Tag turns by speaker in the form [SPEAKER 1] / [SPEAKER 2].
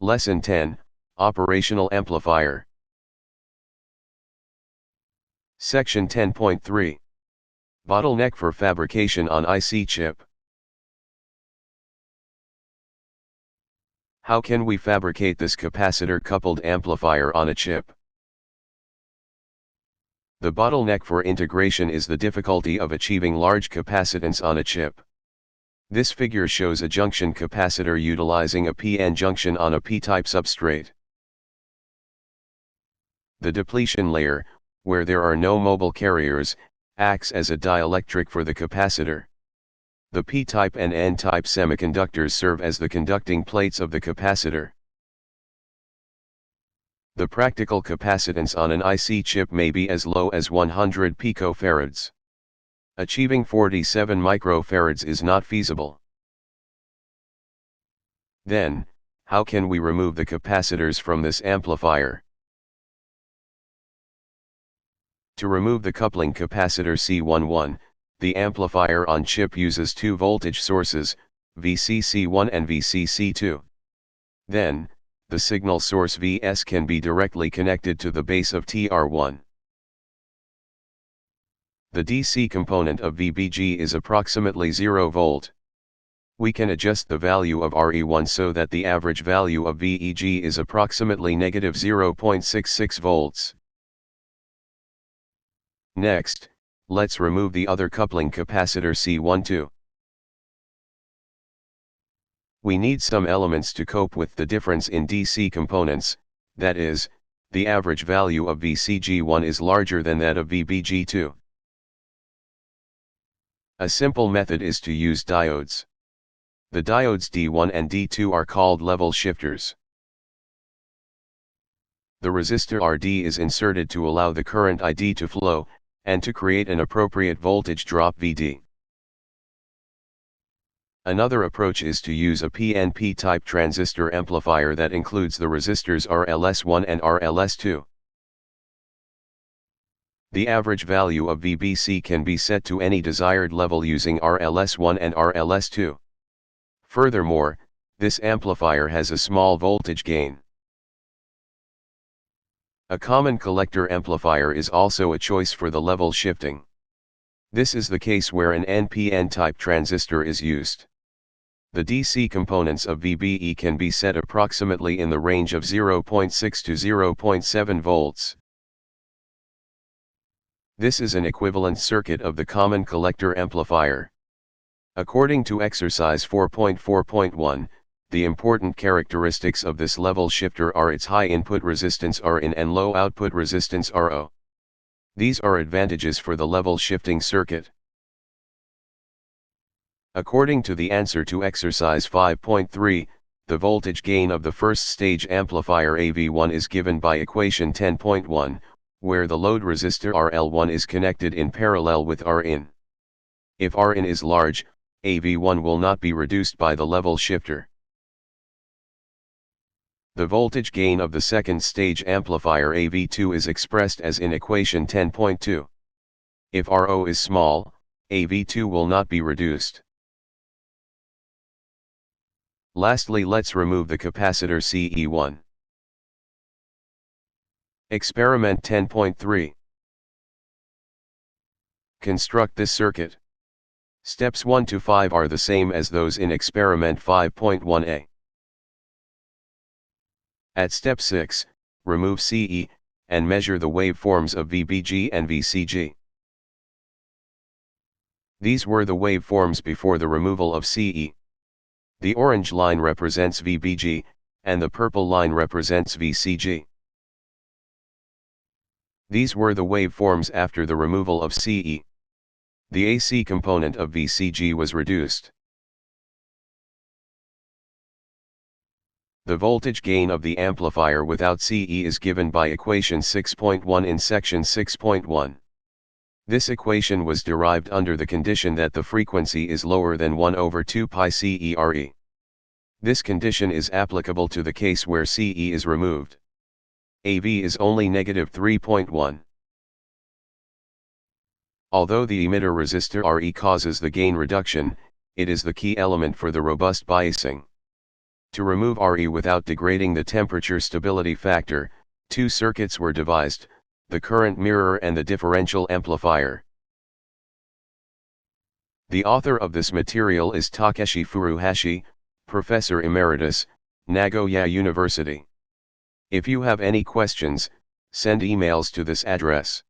[SPEAKER 1] Lesson 10, Operational Amplifier. Section 10.3. Bottleneck for fabrication on IC chip. How can we fabricate this capacitor-coupled amplifier on a chip? The bottleneck for integration is the difficulty of achieving large capacitance on a chip. This figure shows a junction capacitor utilizing a p-n junction on a p-type substrate. The depletion layer, where there are no mobile carriers, acts as a dielectric for the capacitor. The p-type and n-type semiconductors serve as the conducting plates of the capacitor. The practical capacitance on an IC chip may be as low as 100 picofarads. Achieving 47 microfarads is not feasible. Then, how can we remove the capacitors from this amplifier? To remove the coupling capacitor C11, the amplifier on chip uses two voltage sources, VCC1 and VCC2. Then, the signal source Vs can be directly connected to the base of TR1. The DC component of VBG is approximately 0 volt. We can adjust the value of RE1 so that the average value of VEG is approximately negative 0.66 volts. Next, let's remove the other coupling capacitor C12. We need some elements to cope with the difference in DC components, that is, the average value of VCG1 is larger than that of VBG2. A simple method is to use diodes. The diodes D1 and D2 are called level shifters. The resistor RD is inserted to allow the current ID to flow, and to create an appropriate voltage drop VD. Another approach is to use a PNP type transistor amplifier that includes the resistors RLS1 and RLS2. The average value of VBC can be set to any desired level using RLS1 and RLS2. Furthermore, this amplifier has a small voltage gain. A common collector amplifier is also a choice for the level shifting. This is the case where an NPN type transistor is used. The DC components of VBE can be set approximately in the range of 0.6 to 0.7 volts. This is an equivalent circuit of the common collector amplifier. According to exercise 4.4.1, the important characteristics of this level shifter are its high input resistance Rin and low output resistance Ro. These are advantages for the level shifting circuit. According to the answer to exercise 5.3, the voltage gain of the first stage amplifier AV1 is given by equation 10.1, where the load resistor RL1 is connected in parallel with Rin. If Rin is large, AV1 will not be reduced by the level shifter. The voltage gain of the second stage amplifier AV2 is expressed as in equation 10.2. If Ro is small, AV2 will not be reduced. Lastly, let's remove the capacitor CE1. Experiment 10.3. Construct this circuit. Steps 1 to 5 are the same as those in experiment 5.1a. At step 6, remove CE, and measure the waveforms of VBG and VCG. These were the waveforms before the removal of CE. The orange line represents VBG, and the purple line represents VCG. These were the waveforms after the removal of CE. The AC component of VCG was reduced. The voltage gain of the amplifier without CE is given by equation 6.1 in section 6.1. This equation was derived under the condition that the frequency is lower than 1 over 2 pi CERE. This condition is applicable to the case where CE is removed. AV is only negative 3.1. Although the emitter resistor Re causes the gain reduction, it is the key element for the robust biasing. To remove RE without degrading the temperature stability factor, two circuits were devised, the current mirror and the differential amplifier. The author of this material is Takeshi Furuhashi, Professor Emeritus, Nagoya University. If you have any questions, send emails to this address.